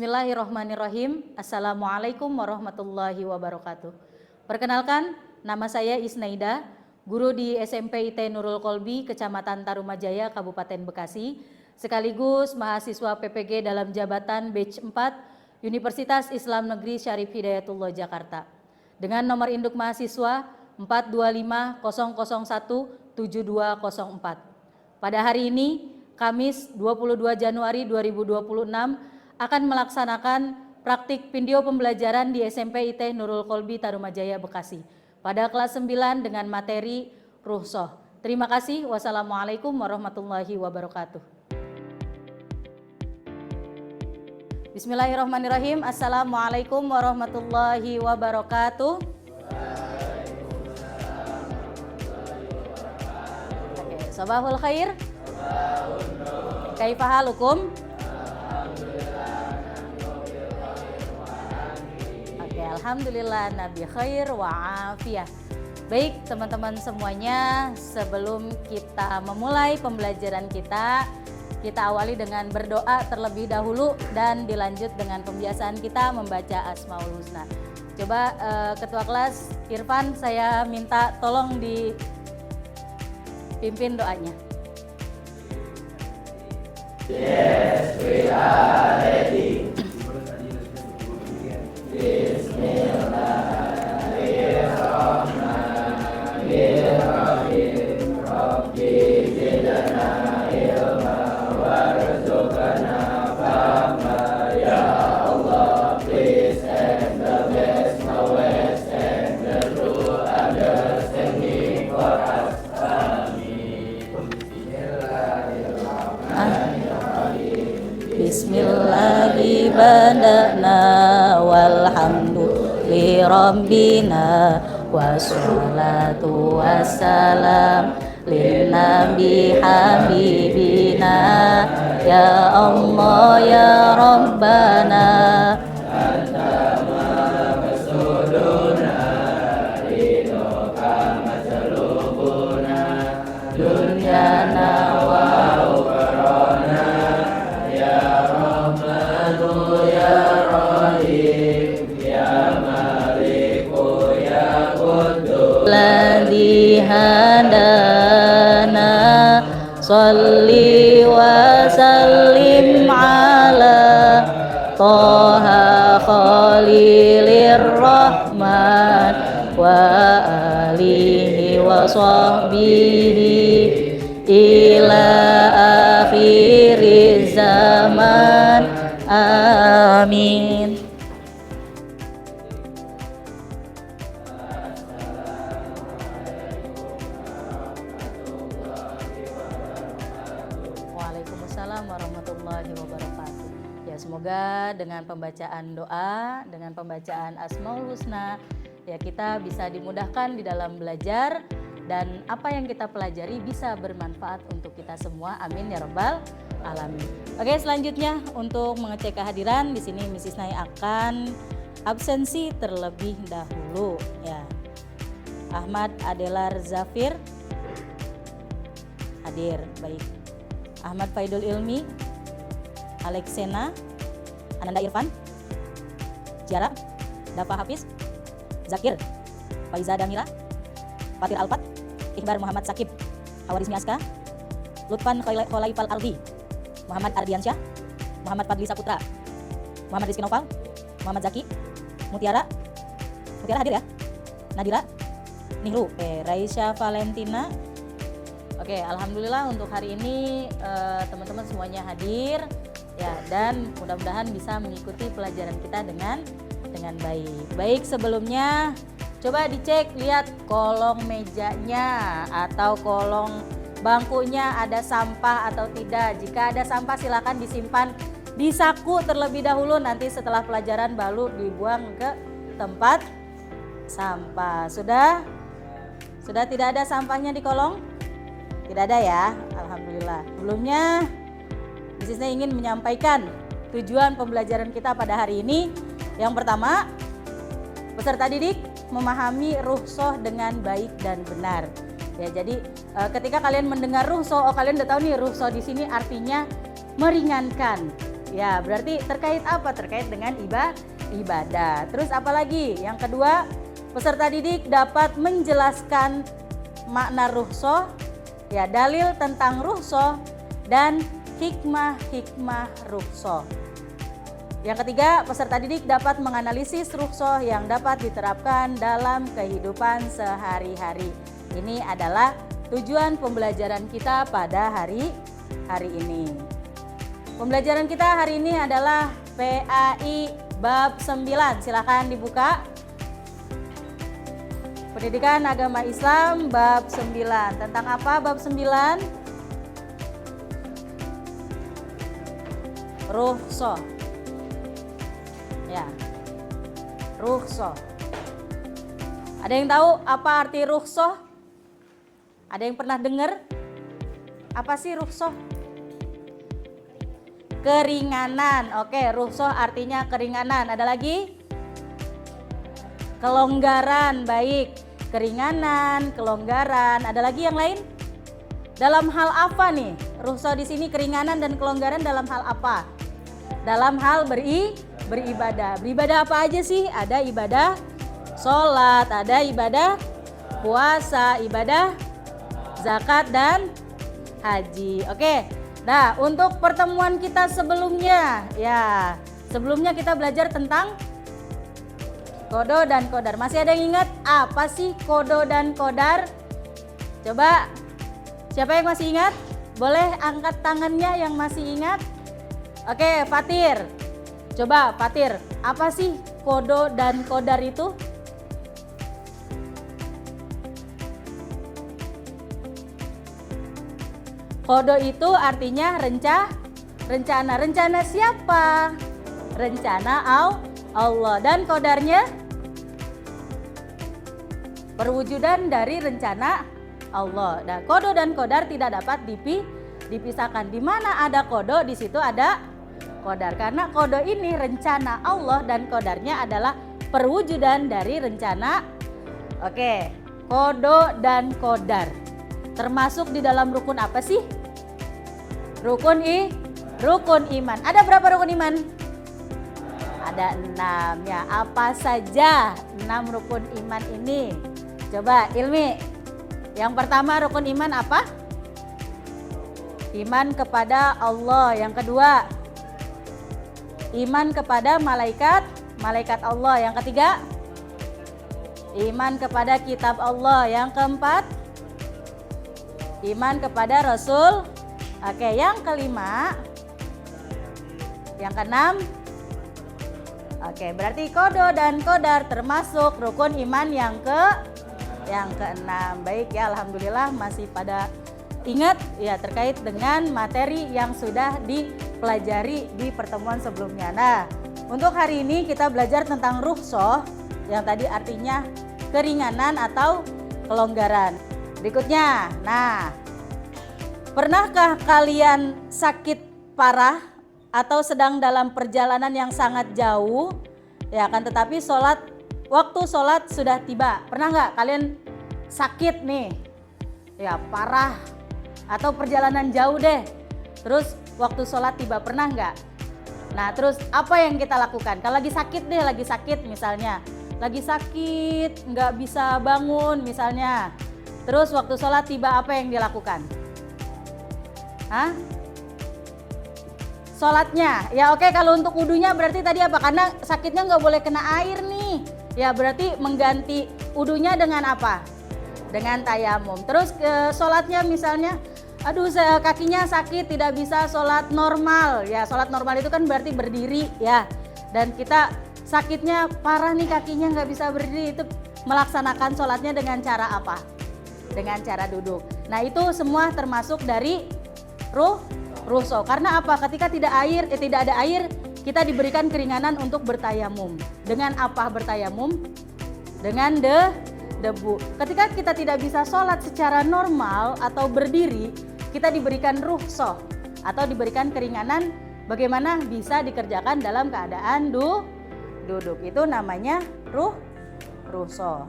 Bismillahirrahmanirrahim. Assalamualaikum warahmatullahi wabarakatuh. Perkenalkan, nama saya Isnaida, guru di SMP IT Nurul Kolbi, Kecamatan Tarumajaya, Kabupaten Bekasi, sekaligus mahasiswa PPG dalam jabatan batch 4 Universitas Islam Negeri Syarif Hidayatullah Jakarta. Dengan nomor induk mahasiswa 425.001.7204. Pada hari ini, Kamis 22 Januari 2026, akan melaksanakan praktik video pembelajaran di SMP IT Nurul Kolbi Tarumajaya Bekasi pada kelas 9 dengan materi ruhshoh. Terima kasih. Wassalamualaikum warahmatullahi wabarakatuh. Bismillahirrahmanirrahim. Assalamualaikum warahmatullahi wabarakatuh. Oke, sabahul khair. Kaifa halukum? Alhamdulillah nabi khair wa afiyah. Baik teman-teman semuanya, sebelum kita memulai pembelajaran kita awali dengan berdoa terlebih dahulu dan dilanjut dengan pembiasaan kita membaca Asmaul Husna. Coba ketua kelas Irfan, saya minta tolong dipimpin doanya. Yes, we are ready. Bismillahirrahmanirrahim. Rabbi zidna ilma warzuqna fahma. Ya Allah, please and the best knowledge and the true understanding for us. Amin. Bismillahirrahmanirrahim. Bismillahi bada'na walhamdu li rabbina wassalatu wassalam lin nabi habibina ya Allah ya Rabbana Anta maqsuduna ridhoka matlubuna dunyana wa ukhrana ya Rahmanu ya Rahim ya Maliku ya Qudus ladzi hadana sholli wa sallim ala Toha Khalilir Rahman wa alihi wa sahbihi ila akhiriz zaman. Amin. Waalaikumsalam warahmatullahi wabarakatuh. Ya, semoga dengan pembacaan doa, dengan pembacaan Asmaul Husna, ya kita bisa dimudahkan di dalam belajar dan apa yang kita pelajari bisa bermanfaat untuk kita semua. Amin ya rabbal alamin. Oke, selanjutnya untuk mengecek kehadiran di sini Mrs. Nai akan absensi terlebih dahulu ya. Ahmad Adelar Zafir hadir, baik. Ahmad Faidul Ilmi, Alexena, Ananda Irfan, Jara, Dafa Hafiz, Zakir, Faiza Damira, Fatir Alfat, Ikhbar Muhammad Sakib, Hawaris Miaska, Lutfan Kholaifal Ardi, Muhammad Ardiansyah, Muhammad Fadli Saputra, Muhammad Rizky Noval, Muhammad Zaki, Mutiara hadir ya, Nadira, Nihru, Raisya Valentina. Oke, alhamdulillah untuk hari ini teman-teman semuanya hadir ya, dan mudah-mudahan bisa mengikuti pelajaran kita dengan baik. Baik, sebelumnya coba dicek, lihat kolong mejanya atau kolong bangkunya ada sampah atau tidak. Jika ada sampah silakan disimpan di saku terlebih dahulu, nanti setelah pelajaran baru dibuang ke tempat sampah. Sudah tidak ada sampahnya di kolong? Tidak ada ya, alhamdulillah. Sebelumnya Mrs. Nai ingin menyampaikan tujuan pembelajaran kita pada hari ini. Yang pertama, peserta didik memahami ruhshoh dengan baik dan benar. Ya, jadi ketika kalian mendengar ruhshoh, kalian udah tahu nih ruhshoh di sini artinya meringankan. Ya, berarti terkait apa? Terkait dengan ibadah. Terus apa lagi? Yang kedua, peserta didik dapat menjelaskan makna rukhsah, ya, dalil tentang rukhsah dan hikmah-hikmah rukhsah. Yang ketiga, peserta didik dapat menganalisis rukhsah yang dapat diterapkan dalam kehidupan sehari-hari. Ini adalah tujuan pembelajaran kita pada hari ini. Pembelajaran kita hari ini adalah PAI bab 9. Silakan dibuka. Pendidikan Agama Islam bab 9. Tentang apa bab 9? Rukhsah. Ya, rukhsah. Ada yang tahu apa arti rukhsah? Ada yang pernah dengar? Apa sih rukhsah? Keringanan. Oke, rukhsah artinya keringanan. Ada lagi? Kelonggaran. Baik, keringanan, kelonggaran. Ada lagi yang lain? Dalam hal apa nih? Rukhsah di sini keringanan dan kelonggaran dalam hal apa? Dalam hal beribadah. Beribadah apa aja sih? Ada ibadah sholat, ada ibadah puasa, ibadah zakat dan haji. Oke. Nah, untuk pertemuan kita sebelumnya, ya, sebelumnya kita belajar tentang kodo dan kodar. Masih ada yang ingat apa sih kodo dan kodar? Coba, siapa yang masih ingat? Boleh angkat tangannya yang masih ingat. Oke, Fatir. Coba Fatir, apa sih kodo dan kodar itu? Kodo itu artinya rencana. Rencana siapa? Rencana Allah. Dan kodarnya perwujudan dari rencana Allah. Nah, kodo dan kodar tidak dapat dipisahkan. Di mana ada kodo, di situ ada kodar. Karena kodo ini rencana Allah dan kodarnya adalah perwujudan dari rencana. Oke, kodo dan kodar termasuk di dalam rukun apa sih? Rukun iman. Ada berapa rukun iman? Ada 6 ya. Apa saja 6 rukun iman ini? Coba Ilmi. Yang pertama rukun iman apa? Iman kepada Allah. Yang kedua, iman kepada malaikat Allah. Yang ketiga, iman kepada kitab Allah. Yang keempat, iman kepada Rasul. Oke, yang kelima, yang keenam. Oke, berarti kodo dan kodar termasuk rukun iman yang keenam. Baik ya, alhamdulillah masih pada ingat ya terkait dengan materi yang sudah dipelajari di pertemuan sebelumnya. Nah, untuk hari ini kita belajar tentang rukhsah yang tadi artinya keringanan atau kelonggaran. Berikutnya, nah, pernahkah kalian sakit parah atau sedang dalam perjalanan yang sangat jauh? Ya kan, tetapi waktu sholat sudah tiba. Pernah nggak kalian sakit nih? Ya parah. Atau perjalanan jauh deh, terus waktu sholat tiba, pernah nggak? Nah, terus apa yang kita lakukan? Kalau lagi sakit misalnya, lagi sakit nggak bisa bangun misalnya, terus waktu sholat tiba, apa yang dilakukan? Sholatnya, ya oke, kalau untuk wudunya berarti tadi apa? Karena sakitnya nggak boleh kena air nih, ya berarti mengganti wudunya dengan apa? Dengan tayamum. Terus sholatnya misalnya, aduh kakinya sakit tidak bisa sholat normal. Ya sholat normal itu kan berarti berdiri ya. Dan kita sakitnya parah nih, kakinya nggak bisa berdiri, itu melaksanakan sholatnya dengan cara apa? Dengan cara duduk. Nah itu semua termasuk dari rukhsah. Karena apa? Ketika tidak ada air, kita diberikan keringanan untuk bertayamum. Dengan apa bertayamum? Dengan debu. Ketika kita tidak bisa sholat secara normal atau berdiri, kita diberikan rukhsah atau diberikan keringanan bagaimana bisa dikerjakan dalam keadaan duduk. Itu namanya rukhsah.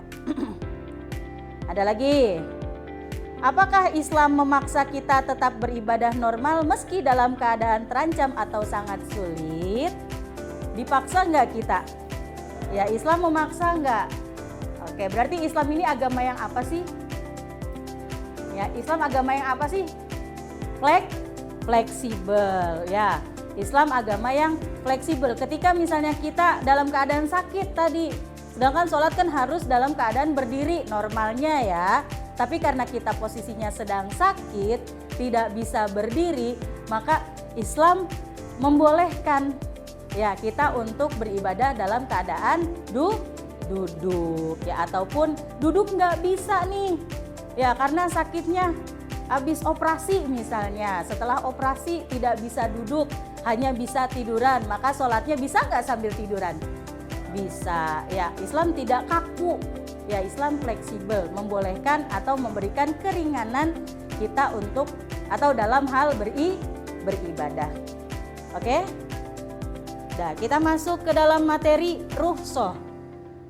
Ada lagi? Apakah Islam memaksa kita tetap beribadah normal meski dalam keadaan terancam atau sangat sulit? Dipaksa nggak kita? Ya, Islam memaksa nggak? Oke, berarti Islam ini agama yang apa sih? Ya, Islam agama yang apa sih? Fleksibel, ya. Islam agama yang fleksibel. Ketika misalnya kita dalam keadaan sakit tadi, sedangkan sholat kan harus dalam keadaan berdiri normalnya ya. Tapi karena kita posisinya sedang sakit, tidak bisa berdiri, maka Islam membolehkan ya kita untuk beribadah dalam keadaan duduk ya, ataupun duduk nggak bisa nih ya karena sakitnya habis operasi misalnya, setelah operasi tidak bisa duduk, hanya bisa tiduran, maka sholatnya bisa nggak sambil tiduran? Bisa ya. Islam tidak kaku ya, Islam fleksibel, membolehkan atau memberikan keringanan kita untuk atau dalam hal beribadah. Oke? Nah, kita masuk ke dalam materi rukhsah.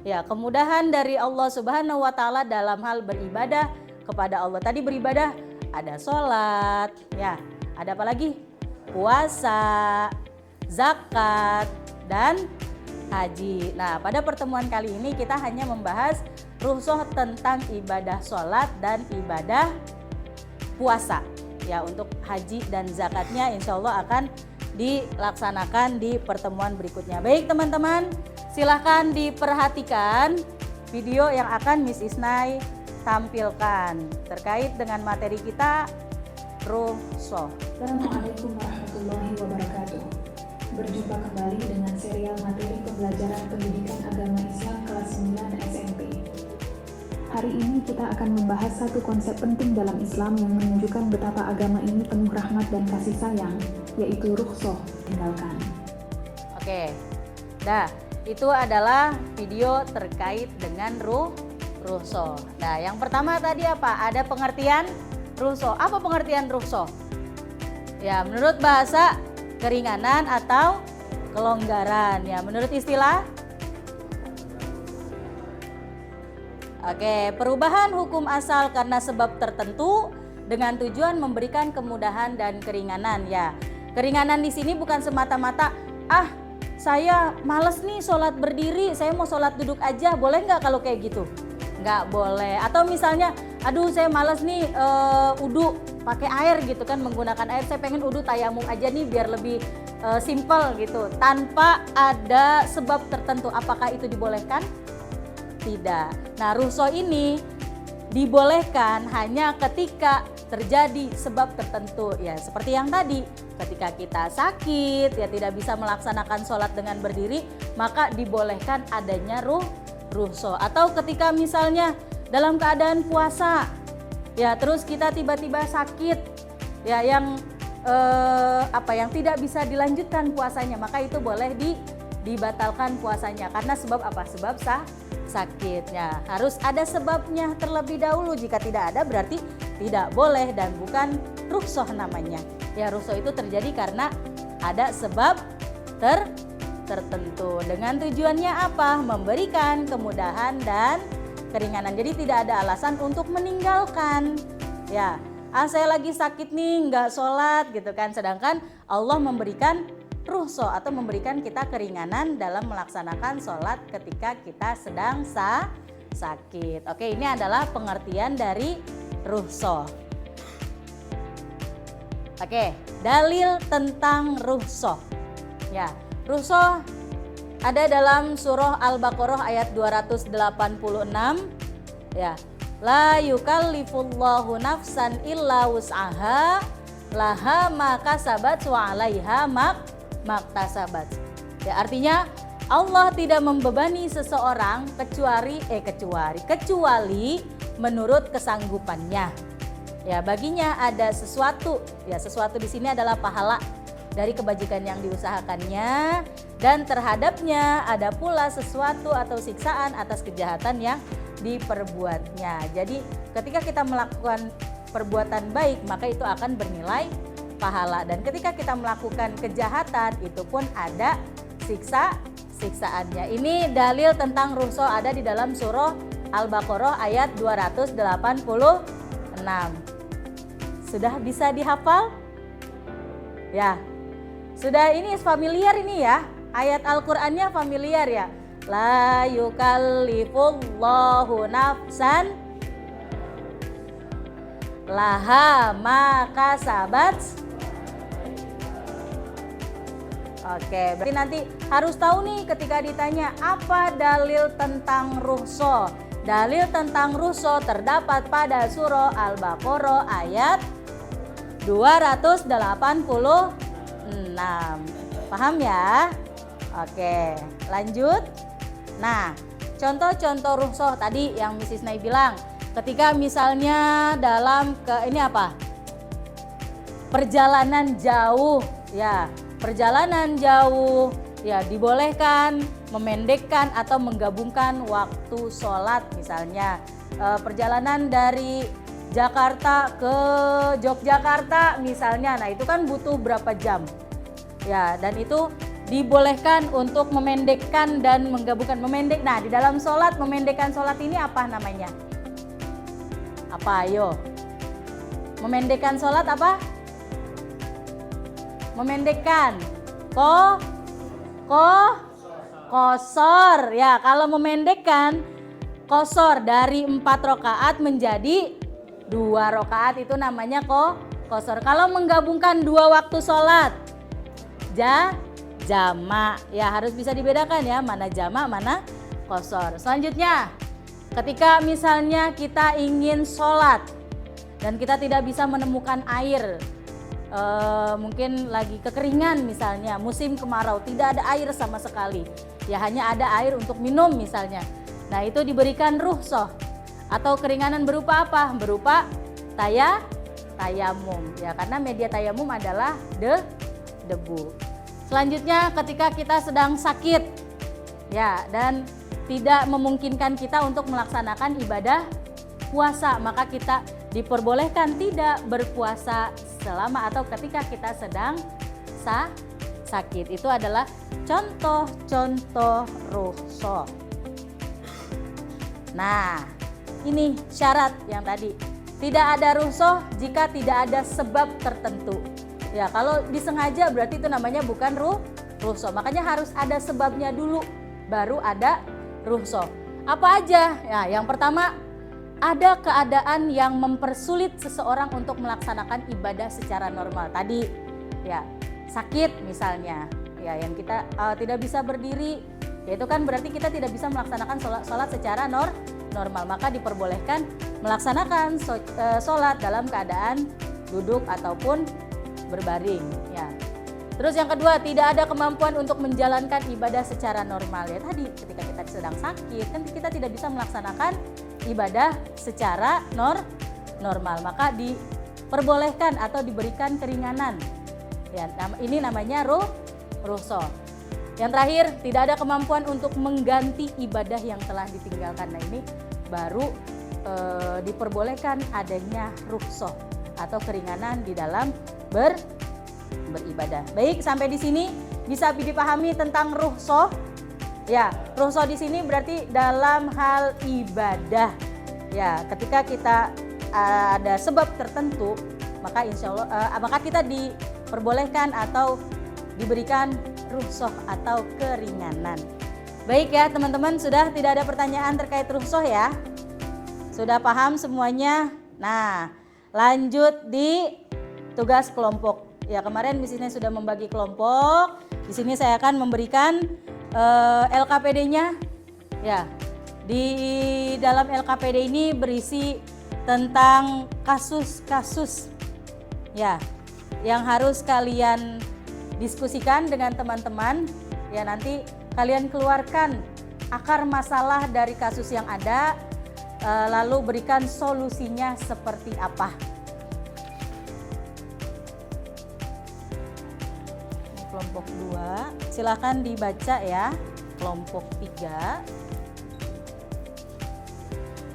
Ya, kemudahan dari Allah Subhanahu wa taala dalam hal beribadah kepada Allah. Tadi beribadah ada sholat, ya. Ada apa lagi? Puasa, zakat, dan haji. Nah, pada pertemuan kali ini kita hanya membahas rukhsah tentang ibadah sholat dan ibadah puasa. Ya, untuk haji dan zakatnya insya Allah akan dilaksanakan di pertemuan berikutnya. Baik teman-teman, silahkan diperhatikan video yang akan Miss Isnai tampilkan terkait dengan materi kita rukhsah. Assalamualaikum warahmatullahi wabarakatuh. Berjumpa kembali dengan serial materi pembelajaran pendidikan agama Islam kelas 9 SMP. Hari ini kita akan membahas satu konsep penting dalam Islam yang menunjukkan betapa agama ini penuh rahmat dan kasih sayang, yaitu rukhsah, tinggalkan. Oke, nah itu adalah video terkait dengan rukhsah. Nah, yang pertama tadi apa? Ada pengertian rukhsah. Apa pengertian rukhsah? Ya, menurut bahasa keringanan atau kelonggaran. Ya, menurut istilah. Oke, perubahan hukum asal karena sebab tertentu dengan tujuan memberikan kemudahan dan keringanan ya. Keringanan di sini bukan semata-mata saya males nih sholat berdiri, saya mau sholat duduk aja, boleh nggak kalau kayak gitu? Nggak boleh. Atau misalnya, aduh saya males nih wudu pakai air gitu kan, menggunakan air, saya pengen wudu tayamum aja nih biar lebih simple gitu, tanpa ada sebab tertentu. Apakah itu dibolehkan? Tidak. Nah, rukhsah ini dibolehkan hanya ketika terjadi sebab tertentu ya, seperti yang tadi, ketika kita sakit ya tidak bisa melaksanakan sholat dengan berdiri, maka dibolehkan adanya rukhsah. Atau ketika misalnya dalam keadaan puasa ya, terus kita tiba-tiba sakit ya, yang yang tidak bisa dilanjutkan puasanya, maka itu boleh dibatalkan puasanya karena sebab apa? Sebab sakitnya. Harus ada sebabnya terlebih dahulu. Jika tidak ada berarti tidak boleh dan bukan rukhsah namanya. Ya, rukhsah itu terjadi karena ada sebab tertentu. Dengan tujuannya apa? Memberikan kemudahan dan keringanan. Jadi tidak ada alasan untuk meninggalkan. Ya, saya lagi sakit nih nggak sholat gitu kan. Sedangkan Allah memberikan rukhsah atau memberikan kita keringanan dalam melaksanakan sholat ketika kita sedang sakit. Oke, ini adalah pengertian dari rukhsah. Oke, dalil tentang rukhsah. Ya, rukhsah ada dalam surah Al-Baqarah ayat 286. Ya, la yukallifullahu nafsan illa wus'aha laha ma kasabat wa 'alaiha maktasabat. Ya, artinya Allah tidak membebani seseorang kecuali menurut kesanggupannya. Ya, baginya ada sesuatu. Ya, sesuatu di sini adalah pahala dari kebajikan yang diusahakannya, dan terhadapnya ada pula sesuatu atau siksaan atas kejahatan yang diperbuatnya. Jadi, ketika kita melakukan perbuatan baik, maka itu akan bernilai pahala, dan ketika kita melakukan kejahatan itu pun ada siksaannya. Ini dalil tentang rukhsah ada di dalam surah Al-Baqarah ayat 286. Sudah bisa dihafal? Ya. Sudah ini familiar ini ya. Ayat Al-Qur'annya familiar ya. La yukallifullahu nafsan laha ma kasabat. Oke, berarti nanti harus tahu nih ketika ditanya apa dalil tentang rukhsah. Dalil tentang rukhsah terdapat pada surah Al-Baqarah ayat 286. Paham ya? Oke, lanjut. Nah, contoh-contoh rukhsah tadi yang Mrs. Nay bilang, ketika misalnya dalam perjalanan jauh ya. Perjalanan jauh ya dibolehkan memendekkan atau menggabungkan waktu sholat misalnya. Perjalanan dari Jakarta ke Yogyakarta misalnya, nah itu kan butuh berapa jam ya, dan itu dibolehkan untuk memendekkan dan menggabungkan. Nah di dalam sholat, memendekkan sholat ini apa namanya? Apa ayo? Memendekkan sholat apa? Memendekkan qosor ya. Kalau memendekkan qosor dari 4 rakaat menjadi 2 rakaat itu namanya qosor. Kalau menggabungkan 2 waktu sholat jamak ya, harus bisa dibedakan ya, mana jamak mana qosor. Selanjutnya, ketika misalnya kita ingin sholat dan kita tidak bisa menemukan air, mungkin lagi kekeringan misalnya, musim kemarau, tidak ada air sama sekali ya, hanya ada air untuk minum misalnya. Nah itu diberikan rukhsah atau keringanan berupa apa? Berupa tayamum ya, karena media tayamum adalah debu. Selanjutnya, ketika kita sedang sakit ya dan tidak memungkinkan kita untuk melaksanakan ibadah puasa, maka kita diperbolehkan tidak berpuasa selama atau ketika kita sedang sakit. Itu adalah contoh-contoh rukhsah. Nah, ini syarat yang tadi. Tidak ada rukhsah jika tidak ada sebab tertentu. Ya, kalau disengaja berarti itu namanya bukan rukhsah. Makanya harus ada sebabnya dulu baru ada rukhsah. Apa aja? Ya, yang pertama, ada keadaan yang mempersulit seseorang untuk melaksanakan ibadah secara normal. Tadi ya, sakit misalnya, ya yang kita tidak bisa berdiri, ya itu kan berarti kita tidak bisa melaksanakan sholat secara normal. Maka diperbolehkan melaksanakan sholat dalam keadaan duduk ataupun berbaring. Ya. Terus yang kedua, tidak ada kemampuan untuk menjalankan ibadah secara normal. Ya tadi ketika kita sedang sakit kan kita tidak bisa melaksanakan ibadah secara normal, maka diperbolehkan atau diberikan keringanan. Ya, ini namanya rukhsah. Yang terakhir, tidak ada kemampuan untuk mengganti ibadah yang telah ditinggalkan. Nah ini baru diperbolehkan adanya rukhsah atau keringanan di dalam beribadah. Baik, sampai di sini bisa dipahami tentang rukhsah. Ya, rukhsah di sini berarti dalam hal ibadah. Ya, ketika kita ada sebab tertentu, maka insya Allah maka kita diperbolehkan atau diberikan rukhsah atau keringanan. Baik ya teman-teman, sudah tidak ada pertanyaan terkait rukhsah ya? Sudah paham semuanya? Nah, lanjut di tugas kelompok. Ya, kemarin Mrs. Nay sudah membagi kelompok. Di sini saya akan memberikan LKPD-nya. Ya, di dalam LKPD ini berisi tentang kasus-kasus ya yang harus kalian diskusikan dengan teman-teman. Ya, nanti kalian keluarkan akar masalah dari kasus yang ada, lalu berikan solusinya seperti apa. Kelompok 2, silakan dibaca ya. Kelompok 3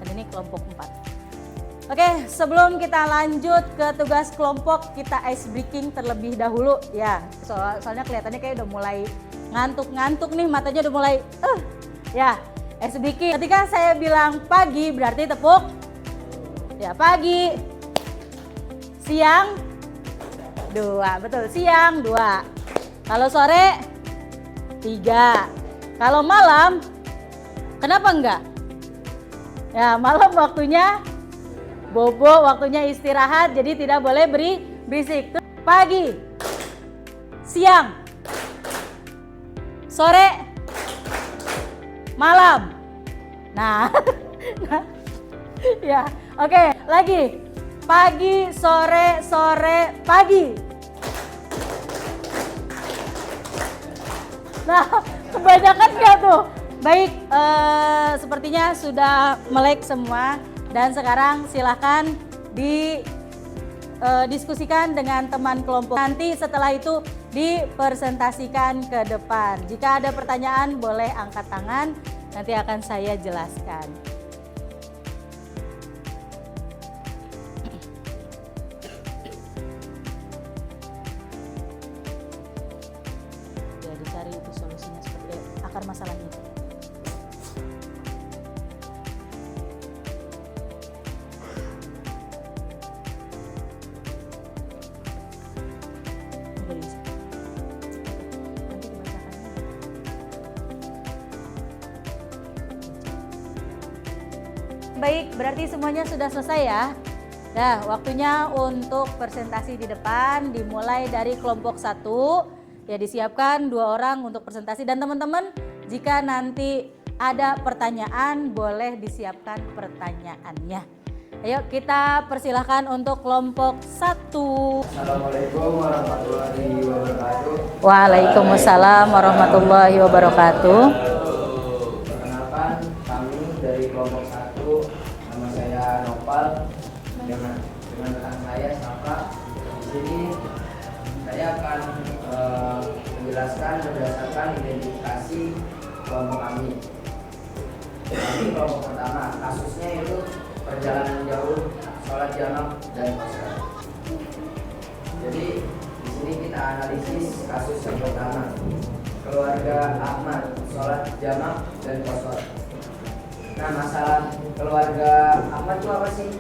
dan ini kelompok 4. Oke, sebelum kita lanjut ke tugas kelompok, kita ice breaking terlebih dahulu ya. Soalnya kelihatannya kayak udah mulai ngantuk-ngantuk nih, matanya udah mulai ya. Ice breaking, ketika saya bilang pagi berarti tepuk ya, pagi. Siang 2, betul, siang 2. Kalau sore 3. Kalau malam kenapa enggak? Ya, malam waktunya bobo, waktunya istirahat, jadi tidak boleh berisik. Pagi, siang, sore, malam. Nah, ya, oke, lagi. Pagi, sore, pagi. Nah, kebanyakan nggak tuh? Baik, sepertinya sudah melek semua. Dan sekarang silahkan didiskusikan dengan teman kelompok. Nanti setelah itu dipresentasikan ke depan. Jika ada pertanyaan boleh angkat tangan, nanti akan saya jelaskan. Ya, dicari itu solusinya seperti akar masalahnya itu. Baik, berarti semuanya sudah selesai ya. Nah, waktunya untuk presentasi di depan dimulai dari kelompok 1. Ya, disiapkan 2 orang untuk presentasi. Dan teman-teman, jika nanti ada pertanyaan boleh disiapkan pertanyaannya. Ayo kita persilahkan untuk kelompok 1. Assalamualaikum warahmatullahi wabarakatuh. Waalaikumsalam warahmatullahi wabarakatuh. Perkenalkan, kami dari kelompok 1. Nama saya Nopal. Dengan rekan saya Saka. Di sini saya akan menjelaskan berdasarkan identifikasi kelompok kami. Jadi kelompok pertama, kasusnya itu perjalanan jauh, sholat jamak dan qasar. Jadi di sini kita analisis kasus yang pertama, keluarga Ahmad, sholat jamak dan qasar. Nah, masalah keluarga Ahmad itu apa sih?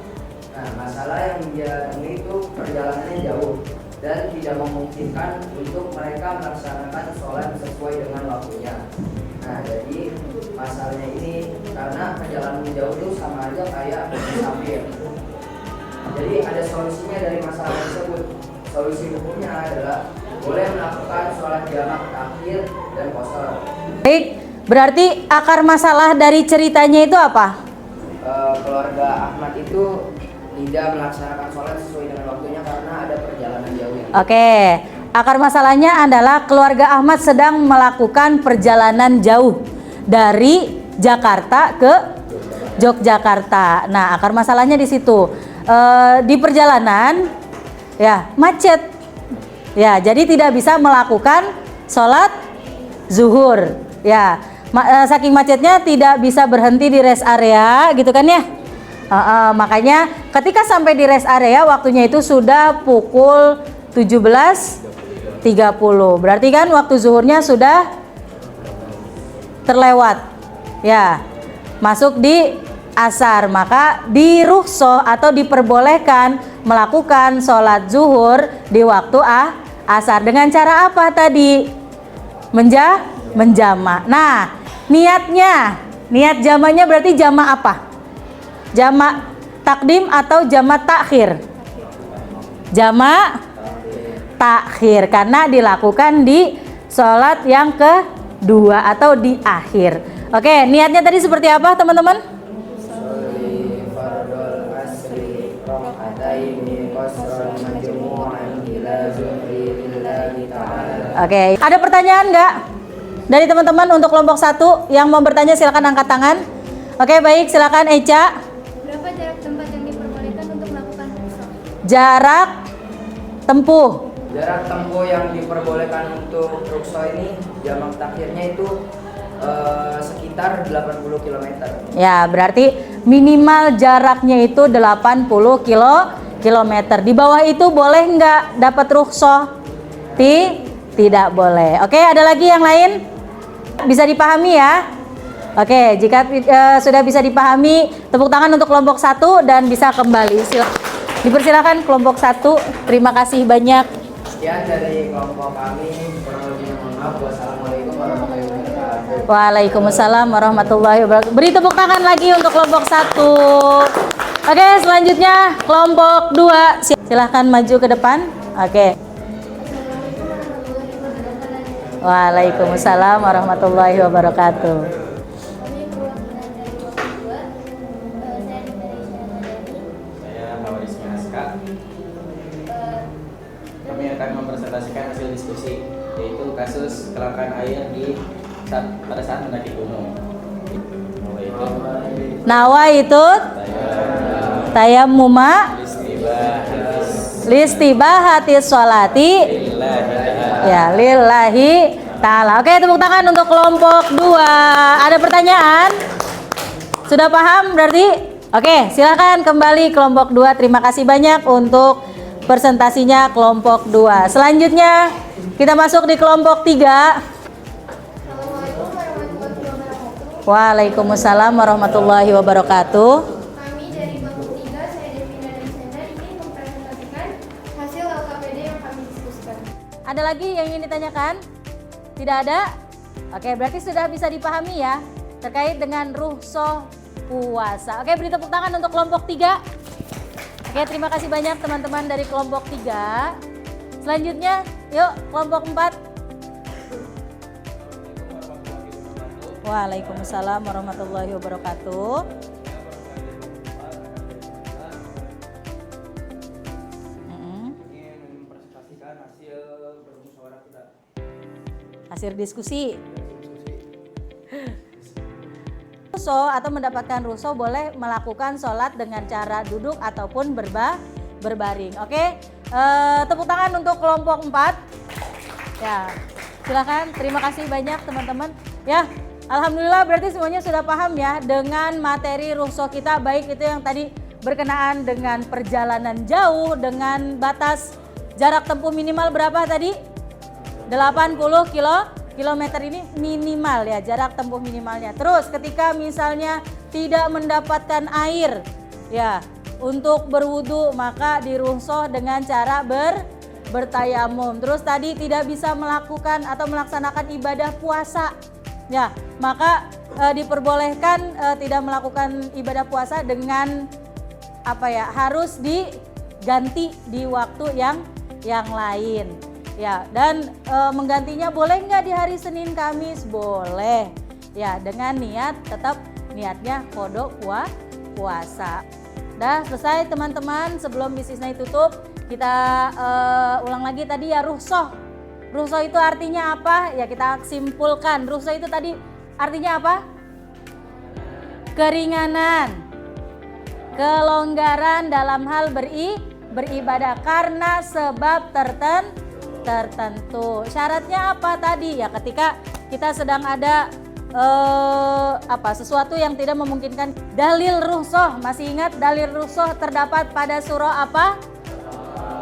Nah, masalah yang dia temui itu perjalanannya jauh dan tidak memungkinkan untuk mereka melaksanakan sholat sesuai dengan waktunya. Nah, jadi masalahnya ini karena perjalanan jauh itu sama aja kayak musafir. Jadi ada solusinya dari masalah tersebut. Solusi hukumnya adalah boleh melakukan sholat jamak takhir dan qasar. Baik, berarti akar masalah dari ceritanya itu apa? Keluarga Ahmad itu tidak melaksanakan sholat sesuai dengan waktunya karena ada perjalanan jauh. Oke, akar masalahnya adalah keluarga Ahmad sedang melakukan perjalanan jauh dari Jakarta ke Yogyakarta. Nah, akar masalahnya di situ. Di perjalanan, ya macet. Ya, jadi tidak bisa melakukan sholat zuhur. Ya, saking macetnya tidak bisa berhenti di rest area, gitu kan ya? Makanya ketika sampai di rest area waktunya itu sudah pukul 17.30. Berarti kan waktu zuhurnya sudah terlewat. Ya, masuk di asar, maka dirukhsah atau diperbolehkan melakukan sholat zuhur di waktu asar. Dengan cara apa tadi? Menjamak. Nah, niat jamaknya berarti jamak apa? Jamak takdim atau jamak takhir? Jamak takhir, karena dilakukan di sholat yang kedua atau di akhir. Oke, niatnya tadi seperti apa teman-teman? Oke, ada pertanyaan nggak dari teman-teman untuk kelompok 1 yang mau bertanya? Silakan angkat tangan. Oke, baik, silakan Eca. Berapa jarak tempat yang diperbolehkan untuk melakukan rukhsah? Jarak tempuh. Jarak tempuh yang diperbolehkan untuk rukhsah ini jamak takhirnya itu sekitar 80 km. Ya, berarti minimal jaraknya itu 80 km. Di bawah itu boleh nggak dapat rukhsah? Tidak boleh. Oke, ada lagi yang lain? Bisa dipahami ya? Oke, jika sudah bisa dipahami, tepuk tangan untuk kelompok 1 dan bisa kembali. Silakan. Dipersilakan kelompok 1. Terima kasih banyak. Sekian dari kelompok kami. Kurang lebihnya mohon maaf. Wassalamualaikum warahmatullahi wabarakatuh. Waalaikumsalam warahmatullahi wabarakatuh. Beri tepuk tangan lagi untuk kelompok 1. Oke, selanjutnya kelompok 2. Silahkan maju ke depan. Oke. Waalaikumsalam warahmatullahi wabarakatuh. Kami perwakilan dari kelompok 2. Saya dari Syahna Dani. Saya Hawaris Minaska. Kami akan mempresentasikan hasil diskusi, yaitu kasus kelangkaan air pada saat mendaki gunung. Nawa itu tayamuma listibahatis sholati ya lillahi ta'ala. Oke, tepuk tangan untuk kelompok 2. Ada pertanyaan? Sudah paham berarti? Oke, silakan kembali kelompok 2. Terima kasih banyak untuk presentasinya kelompok 2. Selanjutnya kita masuk di kelompok 3. Assalamualaikum warahmatullahi wabarakatuh. Waalaikumsalam warahmatullahi wabarakatuh. Kami dari kelompok 3, saya Devina dan Sandra ingin mempresentasikan hasil LKPD yang kami diskusikan. Ada lagi yang ingin ditanyakan? Tidak ada? Oke, berarti sudah bisa dipahami ya terkait dengan rukhsah puasa. Oke, beri tepuk tangan untuk kelompok 3. Oke, terima kasih banyak teman-teman dari kelompok 3. Selanjutnya, yuk kelompok 4. Waalaikumsalam warahmatullahi wabarakatuh. Ingin mempresentasikan hasil bermusyawarah kita. Hasil diskusi. Rukhsah atau mendapatkan rukhsah boleh melakukan sholat dengan cara duduk ataupun berbaring. Oke, tepuk tangan untuk kelompok 4. Ya, silakan. Terima kasih banyak teman-teman. Ya, alhamdulillah berarti semuanya sudah paham ya dengan materi rukhsah kita, baik itu yang tadi berkenaan dengan perjalanan jauh dengan batas jarak tempuh minimal berapa tadi? 80 kilometer ini minimal ya, jarak tempuh minimalnya. Terus ketika misalnya tidak mendapatkan air ya untuk berwudu, maka dirukhsah dengan cara bertayamum. Terus tadi tidak bisa melakukan atau melaksanakan ibadah puasa ya, maka diperbolehkan tidak melakukan ibadah puasa dengan apa ya, harus diganti di waktu yang lain. Ya, dan menggantinya boleh nggak di hari Senin Kamis? Boleh. Ya, dengan niat tetap niatnya kodok puasa. Udah selesai teman-teman. Sebelum bisnis night tutup, kita ulang lagi tadi ya rukhsah. Rukhsah itu artinya apa? Ya kita simpulkan. Rukhsah itu tadi artinya apa? Keringanan, kelonggaran dalam hal beribadah karena sebab tertentu. Syaratnya apa tadi? Ya ketika kita sedang ada sesuatu yang tidak memungkinkan. Dalil rukhsah, masih ingat dalil rukhsah terdapat pada surah apa?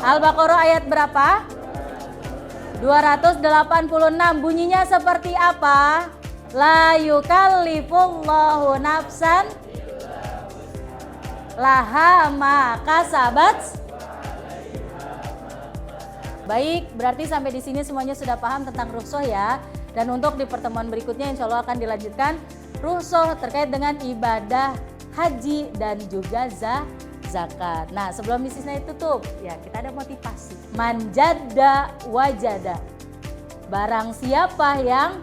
Al-Baqarah ayat berapa? 286. Bunyinya seperti apa? La yukallifullahu nafsan laha ma kasabat. Baik, berarti sampai di sini semuanya sudah paham tentang rukhsah ya. Dan untuk di pertemuan berikutnya insya Allah akan dilanjutkan rukhsah terkait dengan ibadah haji dan juga zakat. Nah, sebelum bisnisnya tutup, ya kita ada motivasi. Manjada wajada. Barang siapa yang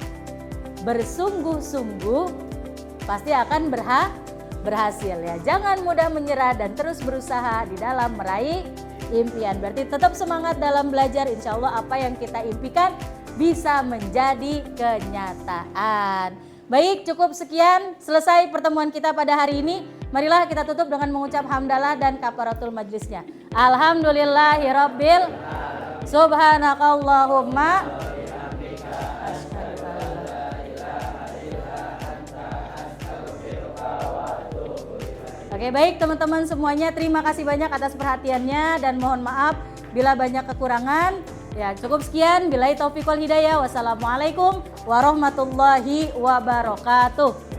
bersungguh-sungguh pasti akan berhasil ya. Jangan mudah menyerah dan terus berusaha di dalam meraih impian. Berarti tetap semangat dalam belajar. Insya Allah apa yang kita impikan bisa menjadi kenyataan. Baik, cukup sekian. Selesai pertemuan kita pada hari ini. Marilah kita tutup dengan mengucap hamdalah dan kafaratul majlisnya. Alhamdulillahirabbil subhanakallahumma. Oke, baik teman-teman semuanya, terima kasih banyak atas perhatiannya dan mohon maaf bila banyak kekurangan. Ya, cukup sekian. Billahi taufiq wal hidayah. Wassalamualaikum warahmatullahi wabarakatuh.